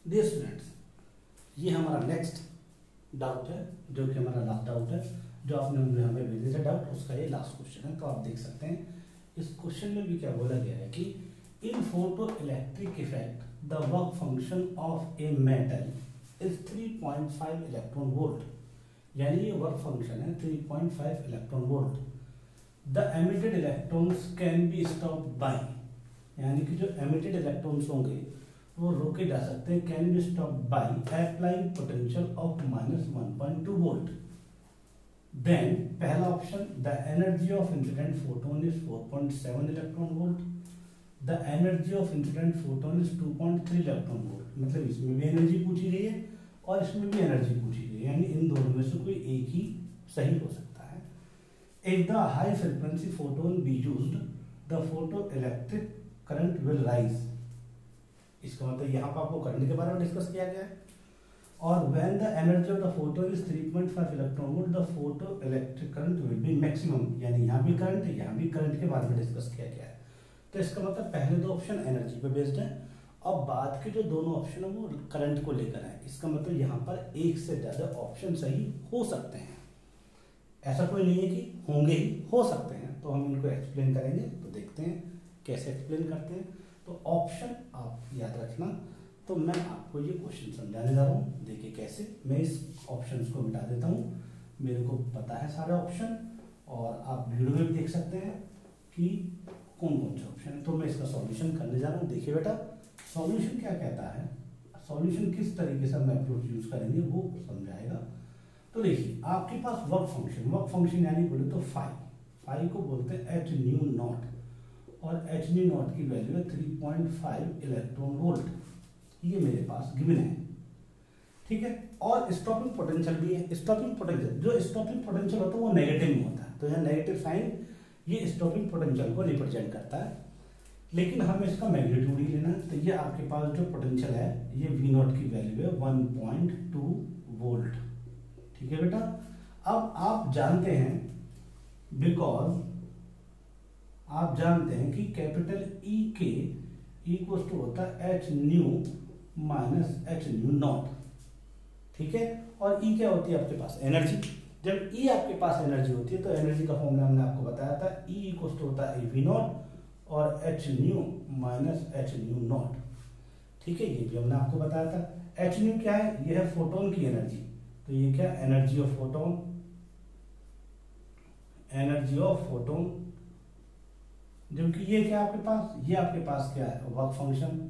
Dear students, ये हमारा next doubt है, जो कि हमारा लास्ट डाउट है, जो आपने हमें भेजे थे डाउट, उसका ये लास्ट क्वेश्चन है। तो आप देख सकते हैं इस क्वेश्चन में भी क्या बोला गया है कि in photoelectric effect the work function of a metal is 3.5 electron volt, यानी ये वर्क फंक्शन है 3.5 electron volt. The emitted electrons can be stopped by, यानी कि जो एमिटेड इलेक्ट्रॉन्स होंगे वो रोके जा सकते हैं, can be stopped by applying potential of -1.2 volt. Then पहला option, the energy of incident photon is 4.7 electron volt, the energy of incident photon is 2.3 electron volt. मतलब इसमें भी एनर्जी पूछी गई है और इसमें भी एनर्जी पूछी गई है, यानी इन दोनों में से कोई एक ही सही हो सकता है। If the high frequency photon be used the photo electric current will rise. इसका मतलब यहाँ पर आपको करंट के बारे में डिस्कस किया गया है। और when the energy of the photon is 3.5 electron volt the photo electric current will be maximum, यानी यहाँ भी करंट है, यहाँ भी करंट के बारे में डिस्कस किया गया है। तो इसका मतलब पहले दो ऑप्शन एनर्जी पे बेस्ड है और बाद के जो दोनों ऑप्शन है वो करंट को लेकर है। इसका मतलब यहाँ पर एक से ज्यादा ऑप्शन सही हो सकते हैं, ऐसा कोई नहीं है कि होंगे ही, हो सकते हैं। तो हम इनको एक्सप्लेन करेंगे, तो देखते हैं कैसे एक्सप्लेन करते हैं। तो ऑप्शन आप याद रखना। तो मैं आपको ये क्वेश्चन समझाने जा रहा हूँ, देखिए कैसे। मैं इस ऑप्शंस को मिटा देता हूँ, मेरे को पता है सारे ऑप्शन और आप वीडियो में भी देख सकते हैं कि कौन कौन से ऑप्शन है। तो मैं इसका सॉल्यूशन करने जा रहा हूँ। देखिए बेटा, सॉल्यूशन क्या कहता है, सॉल्यूशन किस तरीके से हम अप्रोच यूज करेंगे वो समझाएगा। तो देखिए आपके पास वर्क फंक्शन यानी बोले तो फाई को बोलते हैं एच न्यू नॉट, और एच न्यू नॉट की वैल्यू है 3.5 इलेक्ट्रॉन वोल्ट। ये मेरे पास गिवन है, ठीक है। और स्टॉपिंग पोटेंशियल भी है। स्टॉपिंग पोटेंशियल, जो स्टॉपिंग पोटेंशियल होता है वो नेगेटिव में होता है, तो यहाँ नेगेटिव साइन ये स्टॉपिंग पोटेंशियल को रिप्रेजेंट करता है। लेकिन हमें इसका मैग्नीट्यूड ही लेना है। तो ये आपके पास जो पोटेंशियल है, ये वी नॉट की वैल्यू है 1.2 वोल्ट, ठीक है बेटा। अब आप जानते हैं, बिकॉज आप जानते हैं कि कैपिटल ई के इक्वल टू होता है H new minus H new not, ठीक है। और ई क्या होती है आपके पास, एनर्जी। जब ई आपके पास एनर्जी होती है तो एनर्जी का फॉर्मूला हमने आपको बताया था, ई इक्वल टू होता है वी नॉट और H new minus H new not, ठीक है। ये भी हमने आपको बताया था। एच न्यू क्या है, ये है फोटोन की एनर्जी। तो ये क्या, energy of photon, energy of photon. जबकि ये क्या आपके पास, ये आपके पास क्या है, वर्क फंक्शन।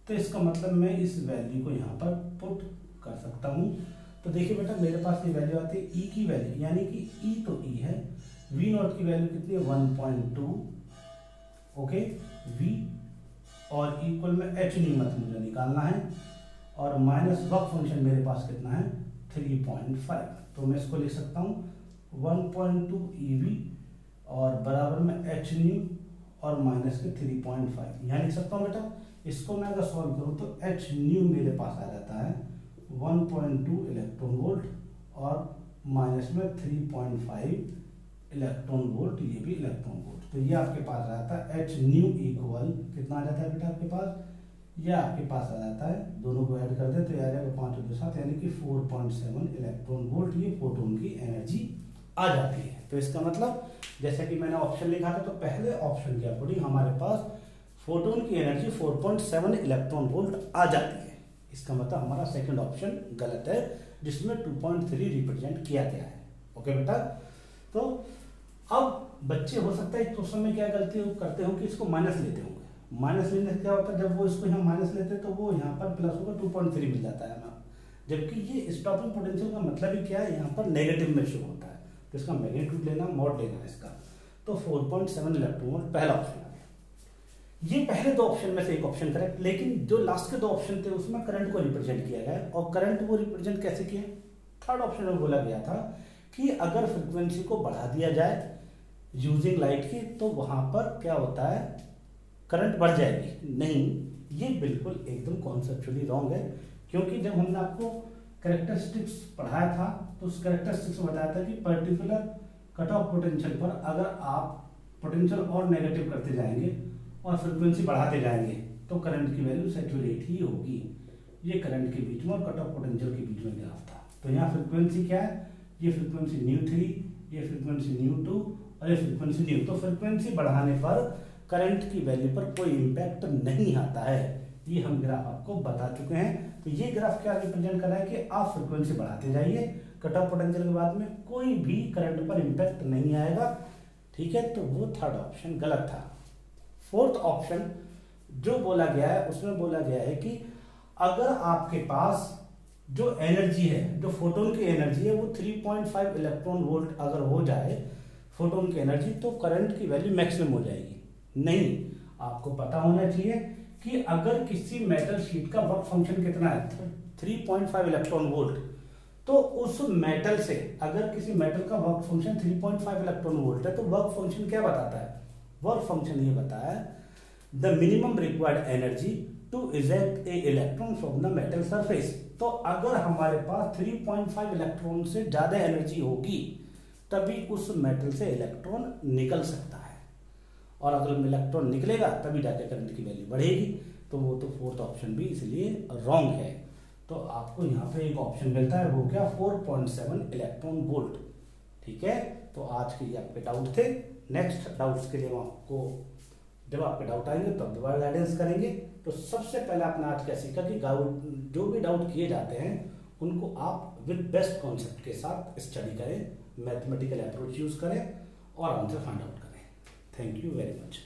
तो इसका मतलब मैं इस वैल्यू को यहाँ पर पुट कर सकता हूँ। तो देखिए बेटा, मेरे पास ये वैल्यू आती है ई की वैल्यू, यानी कि ई तो ई है, वी नॉट की वैल्यू कितनी है 1.2, ओके, वी, और इक्वल में एच न्यू मत मुझे निकालना है, और माइनस वर्क फंक्शन मेरे पास कितना है 3.5। तो मैं इसको लिख सकता हूँ 1.2 ईवी और बराबर में एच न्यू और माइनस के 3.5, यहाँ लिख सकता हूँ बेटा। इसको मैं अगर सॉल्व करूँ तो एच न्यू मेरे पास आ जाता है 1.2 इलेक्ट्रॉन वोल्ट और माइनस में 3.5 इलेक्ट्रॉन वोल्ट, ये भी इलेक्ट्रॉन वोल्ट। तो ये आपके पास आ जाता है एच न्यू इक्वल कितना आ जाता है बेटा आपके पास, ये आपके पास आ जाता है, दोनों को ऐड कर दे तो यार 5 के साथ, यानी कि 4.7 इलेक्ट्रॉन वोल्ट ये फोटोन की एनर्जी आ जाती है। तो इसका मतलब जैसा कि मैंने ऑप्शन लिखा था, तो पहले ऑप्शन के अकॉर्डिंग हमारे पास फोटोन की एनर्जी 4.7 इलेक्ट्रॉन वोल्ट आ जाती है। इसका मतलब हमारा सेकंड ऑप्शन गलत है, जिसमें 2.3 रिप्रेजेंट किया गया है, ओके बेटा। तो अब बच्चे हो सकता है कुछ समय क्या गलती करते हो कि इसको माइनस लेते होंगे। माइनस लेने से क्या होता है, जब वो इसको यहाँ माइनस लेते हैं तो वो यहाँ पर प्लस होगा 2.3 मिल जाता है हमें, जबकि ये स्टॉपिंग पोटेंशियल का मतलब ही क्या है, यहाँ पर नेगेटिव में शो होता है। तो इसका मैग्नीट्यूड लेना, मॉड लेना है इसका। तो 4.7 इलेक्ट्रॉन वोल्ट पहला ऑप्शन आ गया। ये पहले दो ऑप्शन में से एक ऑप्शन करेक्ट, लेकिन जो लास्ट के दो ऑप्शन थे उसमें करंट को रिप्रेजेंट किया गया, और करंट को रिप्रेजेंट कैसे किया, थर्ड ऑप्शन में बोला गया था कि अगर फ्रीक्वेंसी को बढ़ा दिया जाए यूजिंग लाइट की तो वहां पर क्या होता है, करंट बढ़ जाएगी। नहीं, ये बिल्कुल एकदम कॉन्सेप्चुअली रॉन्ग है, क्योंकि जब हमने आपको कैरेक्टरिस्टिक्स पढ़ाया था तो उस कैरेक्टरिस्टिक्स में बताया था कि पर्टिकुलर कट ऑफ पोटेंशियल पर अगर आप पोटेंशियल और नेगेटिव करते जाएंगे और फ्रीक्वेंसी बढ़ाते जाएंगे तो करंट की वैल्यू सैचुरेट ही होगी। ये करंट के बीच में और कट ऑफ पोटेंशियल के बीच में ग्राफ था। तो यहाँ फ्रीक्वेंसी क्या है, ये फ्रीक्वेंसी ν3, ये फ्रीक्वेंसी ν2 और ये फ्रीक्वेंसी ν। तो फ्रीक्वेंसी बढ़ाने पर करंट की वैल्यू पर कोई इम्पैक्ट नहीं आता है, ये हम ग्राफ आपको बता चुके हैं। तो ये ग्राफ क्या रिप्रेजेंट कर रहा है कि आप फ्रीक्वेंसी बढ़ाते जाइए, कट ऑफ पोटेंशियल के बाद में कोई भी करंट पर इम्पैक्ट नहीं आएगा, ठीक है। तो वो थर्ड ऑप्शन गलत था। फोर्थ ऑप्शन जो बोला गया है उसमें बोला गया है कि अगर आपके पास जो एनर्जी है, जो फोटोन की एनर्जी है वो 3.5 इलेक्ट्रॉन वोल्ट अगर हो जाए फोटोन की एनर्जी, तो करंट की वैल्यू मैक्सिमम हो जाएगी। नहीं, आपको पता होना चाहिए कि अगर किसी मेटल शीट का वर्क फंक्शन कितना है 3.5 इलेक्ट्रॉन वोल्ट, तो उस मेटल से अगर किसी मेटल का वर्क फंक्शन 3.5 इलेक्ट्रॉन वोल्ट है तो वर्क फंक्शन क्या बताता है, वर्क फंक्शन ये बताया the minimum required energy to eject a electron from the metal surface. तो अगर हमारे पास 3.5 इलेक्ट्रॉन से ज्यादा एनर्जी होगी तभी उस मेटल से इलेक्ट्रॉन निकल सकता है, और अगर इलेक्ट्रॉन निकलेगा तभी जाके करंट की वैल्यू बढ़ेगी। तो वो तो फोर्थ ऑप्शन भी इसलिए रॉन्ग है। तो आपको यहाँ पे एक ऑप्शन मिलता है, वो क्या 4.7 इलेक्ट्रॉन वोल्ट, ठीक है। तो आज के ये आपके डाउट थे। नेक्स्ट डाउट्स के लिए हम आपको जब आपके डाउट आएंगे तब दोबारा गाइडेंस करेंगे। तो सबसे पहले आपने आज क्या सीखा कि जो भी डाउट किए जाते हैं उनको आप विद बेस्ट कॉन्सेप्ट के साथ स्टडी करें, मैथमेटिकल अप्रोच यूज करें और आंसर फाइंड आउट करें। Thank you very much.